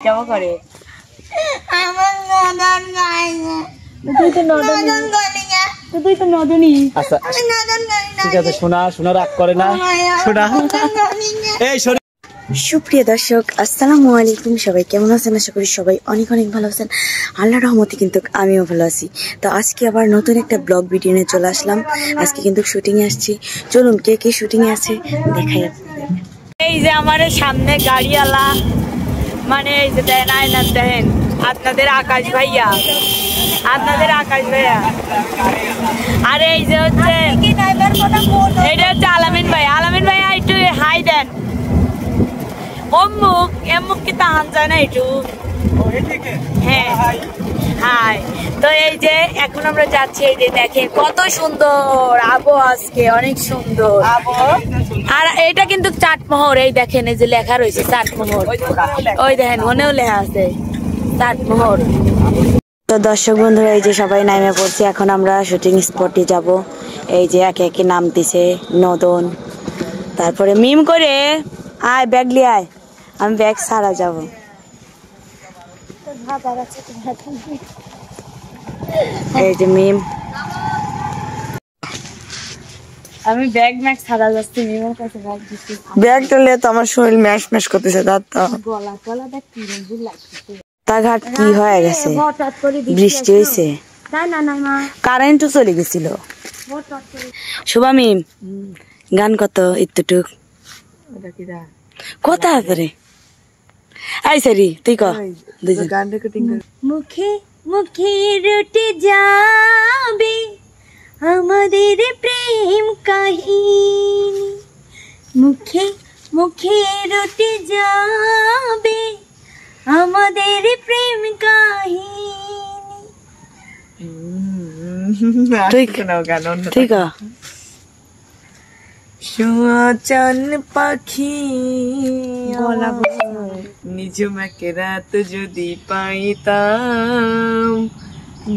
কেমন করে সুপ্রিয় দর্শক আসসালামু আলাইকুম। সবাই কেমন আছেন? আশা করি সবাই অনেক অনেক ভালো আছেন। আল্লাহর রহমতে কিন্তু আমিও ভালো আছি। তো আজকে আবার নতুন একটা ব্লগ ভিডিও নিয়ে চলে আসলাম। আজকে কিন্তু শুটিং এ আসছি, চলুন কে কে শুটিং এ আছে দেখাই। এই যে আমার সামনে গাড়িওয়ালা, মানে এই যে দেন আয়না দেন আপনাদের আকাশ ভাইয়া, আর এই যে হচ্ছে এটা হচ্ছে আলামিন ভাইয়া একটু হাই দেন। অমুক এমুক কি তাহান যায় না একটু? হ্যাঁ হাই। তো এই যে এখন আমরা যাচ্ছি, এই যে দেখেন কত সুন্দর আবহাওয়া, আজকে অনেক সুন্দর। আর এটা কিন্তু চাটমোহর, এই দেখেন এই যে লেখা রয়েছে চাটমোহর, ওই দেখেন মনেও লেখা আছে চাটমোহর। তো দর্শক বন্ধুরা এই যে সবাই নামে পড়ছি, এখন আমরা শুটিং স্পটে যাব। এই যে একে একে নামতেছে নদন, তারপরে মিম করে আয় ব্যাগ লিয়ে আয়, আমি ব্যাগ ছাড়া যাব। এই যে মিম, আমি ব্যাগ ম্যাগ ছাড়া যাচ্ছি, মিমের কাছে ব্যাগ দিচ্ছি। ব্যাগ টালে তো আমার শরীর ম্যাশ ম্যাশ করতেছে, দাঁতটা গলা গলা দেখ কি রঙ লাগছে। রাস্তাঘাট কি হয়ে গেছে, বৃষ্টি হয়েছে, কারেন্টও চলে গেছিল। শুভা মিম গান কত একটুটুক কথা ধরে আই সারি তুই ক গান রেকর্ডিং। মুখে মুখে রটে যাবে আমাদের প্রেম কাহিনী, মুখে মুখে রটে যাবে আমাদের প্রেম কাহিনী। ঠিক চান পাখি নিজমাকে রাত যদি পাইতাম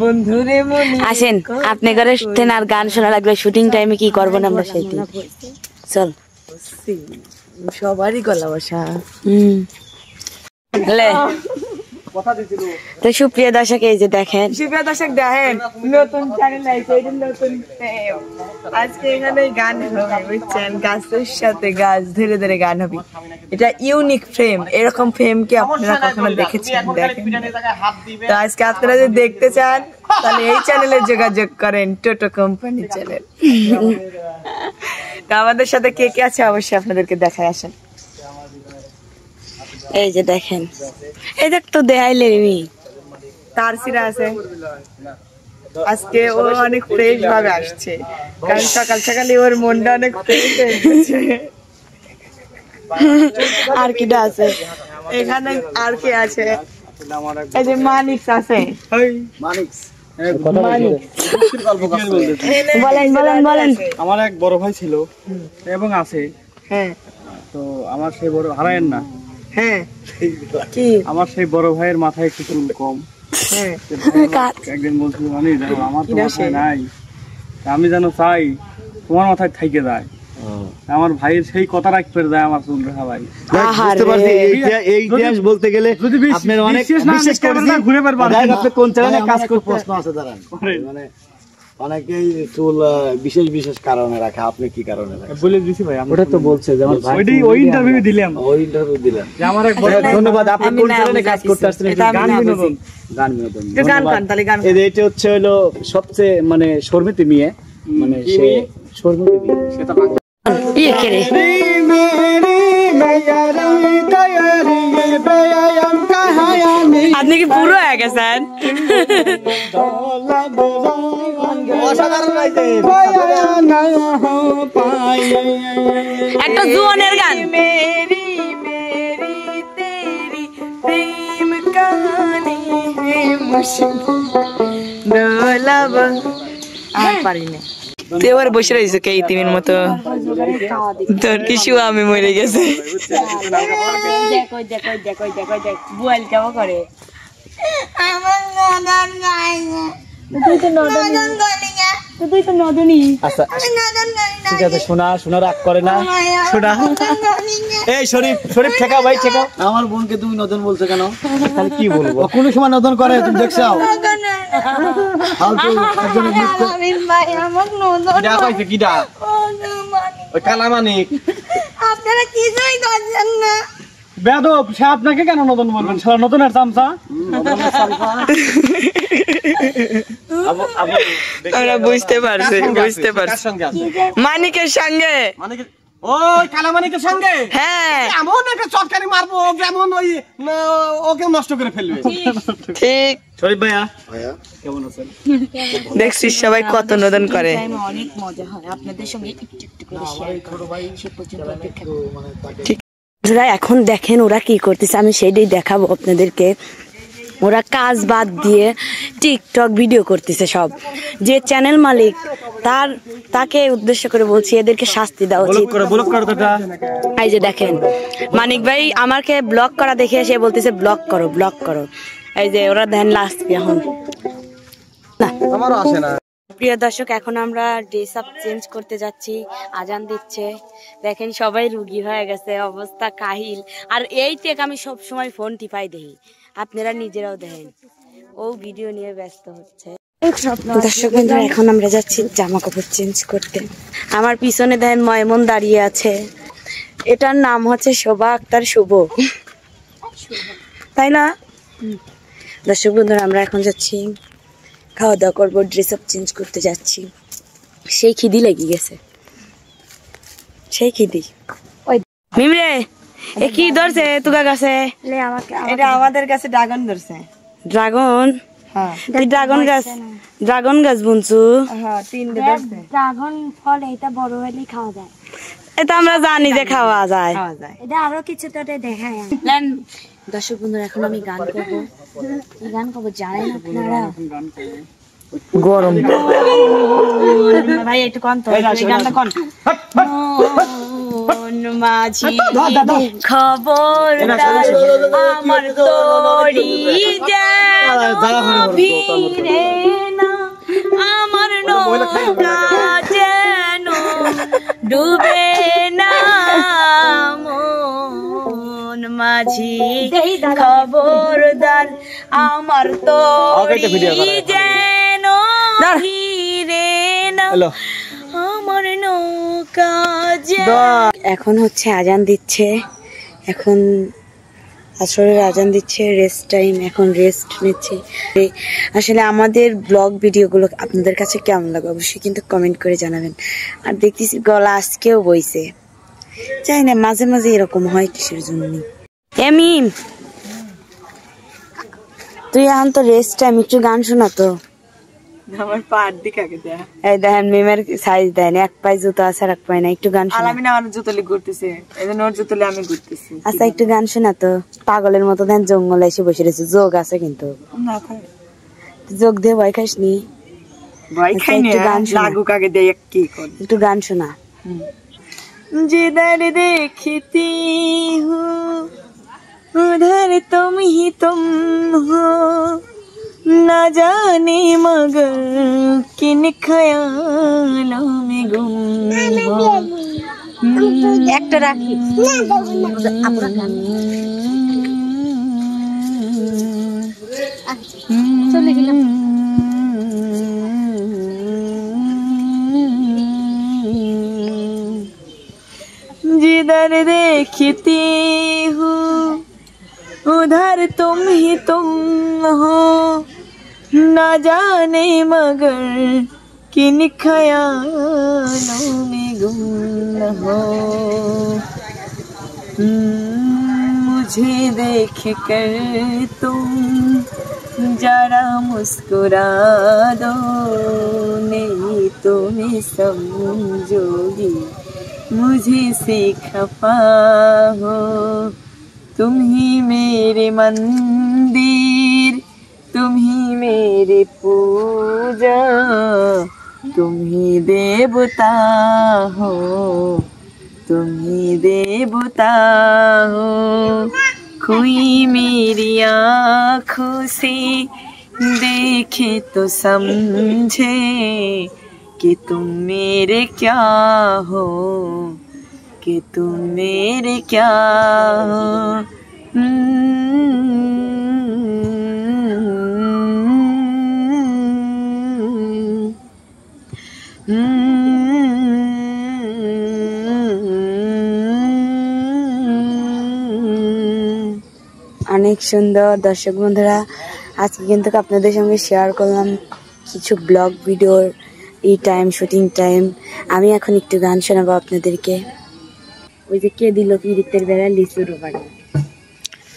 বন্ধুরে মনে। আসেন আপনি করে আর গান শোনা লাগবে, শুটিং টাইমে কি করবো না আমরা সেই চল। সবারই গলা বসা। তো সুপ্রিয় দর্শক এই যে দেখেন, নতুন চ্যানেল নতুন আজকে এখানে গান হবে বুঝছেন, গাছের সাথে গাছ ধীরে ধীরে গান হবে। এটা ইউনিক ফ্রেম, এরকম ফ্রেম কি আপনারা কখনো দেখেছেন? দেখেন। তো আজকে আপনারা যদি দেখতে চান তাহলে এই চ্যানেলে যোগাযোগ করেন, টোটো কোম্পানি চ্যানেল। তো আমাদের সাথে কে কে আছে অবশ্যই আপনাদেরকে দেখায়। আসেন এই যে দেখেন, এই দেখ তো দেখাইলে তার সিরা আছে। আজকে ও অনেক ফ্রেশ ভাবে আসছে, কারণ সকাল সকালে ওর মনটা অনেক ফ্রেশ হয়ে গেছে। আর কি আছে এখানে? আর কি আছে? এই যে মানিক আছে। বলেন। আমার এক বড় ভাই ছিল এবং আছে। হ্যাঁ। তো আমার সেই বড় হারায়েন না। হ্যাঁ। কি আমার সেই বড় ভাইয়ের মাথায় একটু চুল কম। হ্যাঁ। একদিন বলছিল মানে আমার তো মাথায় নাই, আমি যেন চাই তোমার মাথায় থাইকে যায়। আমার ভাইয়ের সেই কথা রাখতে যায় আমার চুল দেখা ভাই। বুঝতে পারছি এই ইতিহাস বলতে গেলে আপনার অনেক বিশেষ করে ঘুরে পারবেন। আপনি কোন চ্যানেলে কাজ করতে? প্রশ্ন আছে দাঁড়ান, মানে অনেকেই চুল বিশেষ বিশেষ কারণে রাখে, আপনি কি কারণে রাখেন বলে দিছি ভাই? ওটা তো বলছে যে আমার ভাই ওই ইন্টারভিউ দিলাম যে আমার এক বড় ধন্যবাদ। আপনি কোন চ্যানেলে কাজ করতে আসছেন? গান বিনোদন। এটা হচ্ছে হলো সবচেয়ে মানে শর্মিতি মেয়ে, মানে সে শর্মিতি মেয়ে, সেটা আপনি কি পুরো হয়ে গেছেন? একটা জুয়ানের গান। আর পারি না, তুই এবার বসে রয়েছে কে ইতিমের মতো, তোর কিছু আমি মরে গেছে। বুয়াল কেমন করে? তুই তো নদনী। আচ্ছা ঠিক আছে, শোনা রাগ করে না, শোনা। এই শরীফ ঠেকাও ভাই, ঠেকাও। আমার বোনকে তুমি নদন বলছো কেন? তাহলে কি বলবো? কোন সময় নদন করে তুমি দেখছো? ওই কালা মানিক। আপনারা কিছুই করছেন না। বেদব, সে আপনাকে কেন নতুন বলবেন? সারা নতুনের চামচা। আমরা বুঝতে পারছি। মানিকের সঙ্গে, ওই কালা মানিকের সঙ্গে। হ্যাঁ, এমন একটা চটকানি মারবো যেমন ওই ওকে নষ্ট করে ফেলবে। ঠিক। শরীফ ভাইয়া কেমন আছেন? দেখছিস সবাই কত নদন করে। অনেক মজা হয় আপনাদের সঙ্গে একটু করে শেয়ার করব। সে পর্যন্ত অপেক্ষা করুন। এখন দেখেন ওরা কি করতেছে, আমি সেটাই দেখাবো আপনাদেরকে। ওরা কাজ বাদ দিয়ে টিকটক ভিডিও করতেছে সব। যে চ্যানেল মালিক তাকে উদ্দেশ্য করে বলছি, এদেরকে শাস্তি দেওয়া উচিত। এই যে দেখেন মানিক ভাই আমাকে ব্লক করা দেখে সে বলতেছে ব্লক করো। এই যে ওরা দেন লাস্ট এখন না আমারও আসে না। প্রিয় দর্শক, এখন আমরা ড্রেস আপ চেঞ্জ করতে যাচ্ছি, আজান দিচ্ছে। দেখেন সবাই রুগী হয়ে গেছে, অবস্থা কাহিল। আর এই টেক আমি সব সময় ফোন টিপাই দেখি, আপনারা নিজেরাও দেখেন। ও ভিডিও নিয়ে ব্যস্ত হচ্ছে। দর্শক বন্ধুরা, এখন আমরা যাচ্ছি জামা কাপড় চেঞ্জ করতে। আমার পিছনে দেখেন ময়মন দাঁড়িয়ে আছে, এটার নাম হচ্ছে শোভা আক্তার শুভ, তাই না? দর্শক বন্ধুরা, আমরা এখন যাচ্ছি খাওয়া দাওয়া করবো, ড্রেস আপ চেঞ্জ করতে যাচ্ছি। সেই খিদি লেগে গেছে, সেই খিদি। মিমরে এ কি ধরছে তুগা গাছে? এটা আমাদের কাছে ড্রাগন ধরছে। ড্রাগন? হ্যাঁ, তুই ড্রাগন গাছ বুনছু? হ্যাঁ, 3টে ধরছে। ড্রাগন ফল এটা বড় হলেই খাওয়া যায়। এটা আমরা জানি যে খাওয়া যায়। এটা আরো কিছু তো দেখায়। দর্শক বন্ধুরা, এখন আমি গান করবো। গান করবো জানেন আপনারা? গরম ভাই একটু কন তো, গানটা কন। মাঝি খবর আমার তোরি ভিড়ে না, আমার নৌকা যেন ডুবে না। মন মাঝি খবরদার আমার তোরি যেন ভিড়ে না, আমার নৌকা। এখন হচ্ছে আজান দিচ্ছে, এখন আসরের আজান দিচ্ছে, রেস্ট টাইম। এখন রেস্ট নিচ্ছি। আসলে আমাদের ব্লগ ভিডিওগুলো আপনাদের কাছে কেমন লাগে অবশ্যই কিন্তু কমেন্ট করে জানাবেন। আর দেখতেছি গলা আজকেও বইছে, চাই না মাঝে মাঝে এরকম হয়, কিসের জন্য? এমিম তুই এখন তো রেস্ট টাইম, একটু গান শোনা তো। আমার পার দিকে আগে দেয়া। এই দেখেন মিমের সাইজ দেন, এক পায়ে জুতো আছে আর এক পায়ে না। একটু গান শোনা। আমি না, আমার জুতলি ঘুরতেছে, এজন্য ওর জুতলি আমি ঘুরতেছি। আচ্ছা একটু গান শোনা তো। পাগলের মতো দেন জঙ্গলে এসে বসে রয়েছে, যোগ আছে কিন্তু। না খাই, যোগ দিয়ে ভয় খাইস নি? ভয় খাই না, লাগুক আগে দেখ কি কর। একটু গান শোনা। जिधर देखती हूँ उधर तुम ही तुम हो, न जाने मगर किन ख्यालों में गुम हो। একটা রাখি চলে গেলাম। जिधर देखती हूँ उधर तुम ही तुम हो, न जाने मगर किन ख्यालों में गुम हो। मुझे देख कर तुम जरा मुस्कुरा दो, नहीं तो मैं समझोगी मुझे से खफा हो। तुम ही मेरे मंदिर, तुम ही मेरी पूजा, तुम ही देवता हो, तुम ही देवता हो। कोई मेरी आँखों से देखे तो समझे, कि तुम मेरे क्या हो, कि तुम मेरे क्या हो। অনেক সুন্দর। দর্শক বন্ধুরা, আজকে কিন্তু আপনাদের সঙ্গে শেয়ার করলাম কিছু ব্লগ ভিডিওর এই টাইম, শুটিং টাইম। আমি এখন একটু গান শোনাবো আপনাদেরকে। ওই যে কে দিল পিরিতের বেড়া লিচুর বাড়ি,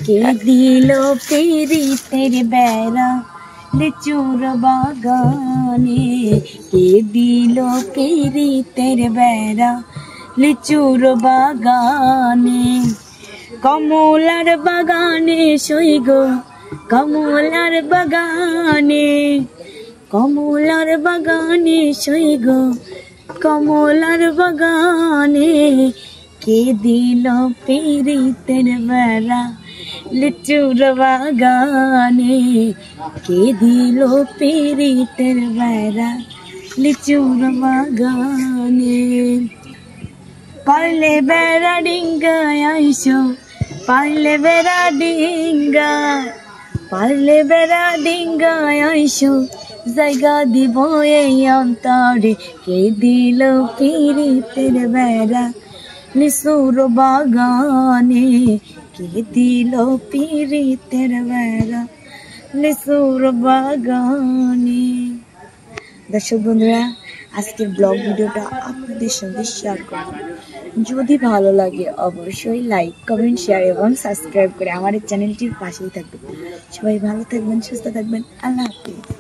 কে দিল পিরিতের বেড়া লিচুর বাগানে, কে দিল পিরিতের বেড়া লিচুর বাগানে, কমলার বাগানে সই গো, কমলার বাগানে, কমলার বাগানে সই গো, কমলার বাগানে, কে দিল পিরিতের বেড়া লিচুর বাগানে, কে দিল পিরিতের বেড়া লিচুর বাগানে। পারলে বেড়া ডিঙ্গায় আইসো, পারলে বেড়া ডিঙ্গায়, পারলে বেড়া ডিঙ্গায় আইসো, জায়গা দিব এই অন্তরে, কে দিল পিরিতের বেড়া লিচুর বাগানে, কে দিল পিরিতের বেড়া লিচুর বাগানে। দর্শক বন্ধুরা, আজকের ব্লগ ভিডিওটা আপনাদের সঙ্গে শেয়ার করলাম। যদি ভালো লাগে অবশ্যই লাইক, কমেন্ট, শেয়ার এবং সাবস্ক্রাইব করে আমার এই চ্যানেলটির পাশেই থাকবেন। সবাই ভালো থাকবেন, সুস্থ থাকবেন। আল্লাহ হাফেজ।